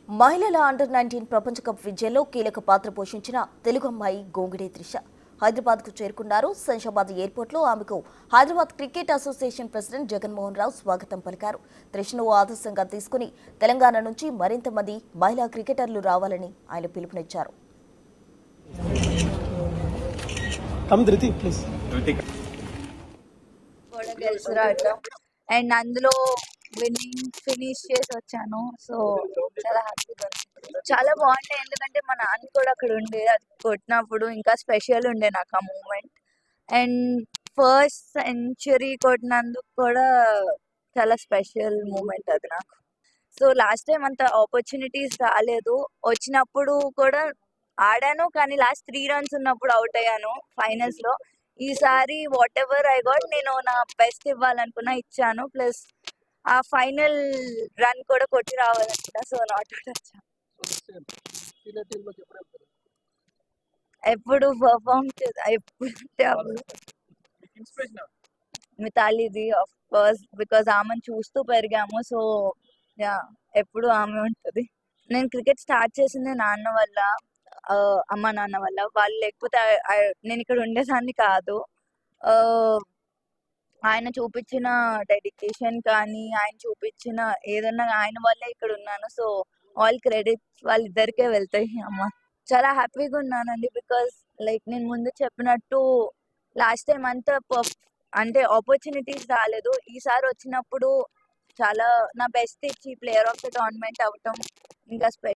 మహిళల అండర్ 19 ప్రపంచ కప్ విజయంలో కీలక పాత్ర పోషించిన తెలుగు అమ్మాయి గోంగిడే త్రిష హైదరాబాద్కు చేరుకున్నారు. శంషాబాద్ ఎయిర్పోర్ట్లో ఆమెకు Hyderabad cricket association president Jaganmohan Rao స్వాగతం పలికారు. త్రిషను ఆదర్శంగా తీసుకుని తెలంగాణ నుంచి మరింత మంది మహిళా క్రికెటర్లు రావాలని ఆయన పిలుపునిచ్చారు. అండ్ అందులో విన్నింగ్ ఫినిష్ చేసి వచ్చాను. సో చాలా హ్యాపీగా చాలా బాగుంటాయి. ఎందుకంటే మా నాన్న కూడా అక్కడ ఉండే, అది కొట్టినప్పుడు ఇంకా స్పెషల్ ఉండే నాకు ఆ మూమెంట్. అండ్ ఫస్ట్ సెంచరీ కొట్టినందుకు కూడా చాలా స్పెషల్ మూమెంట్ అది నాకు. సో లాస్ట్ టైం అంత ఆపర్చునిటీస్ రాలేదు. వచ్చినప్పుడు కూడా ఆడాను, కానీ లాస్ట్ 3 runs ఉన్నప్పుడు అవుట్ అయ్యాను ఫైనల్స్ లో. ఈసారి వాట్ ఎవర్ ఐ గాట్, నేను నా బెస్ట్ ఇవ్వాలనుకున్నా, ఇచ్చాను. ప్లస్ ఆ ఫైనల్ రన్ కూడా కొట్టి రావాలనుకున్నా. సో నాట్ అవుట్ వచ్చాను. ఎప్పుడు పర్ఫామ్ ఎప్పుడు మితాలీది ఆఫ్ కోర్స్, బికాజ్ ఆమెను చూస్తూ పెరిగాము. సో యా, ఎప్పుడు ఆమె ఉంటుంది. నేను క్రికెట్ స్టార్ట్ చేసింది నాన్న వల్ల, అమ్మ నాన్న వల్ల. వాళ్ళు లేకపోతే నేను ఇక్కడ ఉండేదాన్ని కాదు. ఆయన చూపించిన డెడికేషన్ కానీ, ఆయన చూపించిన ఏదన్నా ఆయన వల్లే ఇక్కడ ఉన్నాను. సో ఆల్ క్రెడిట్స్ వాళ్ళిద్దరికే వెళ్తాయి. అమ్మ చాలా హ్యాపీగా ఉన్నానండి. బికాస్ లైక్ నేను ముందు చెప్పినట్టు లాస్ట్ టైం అంతా అంటే ఆపర్చునిటీస్ రాలేదు. ఈసారి వచ్చినప్పుడు చాలా నా బెస్ట్ ఇచ్చి ప్లేయర్ ఆఫ్ ద టోర్నమెంట్ అవటం ఇంకా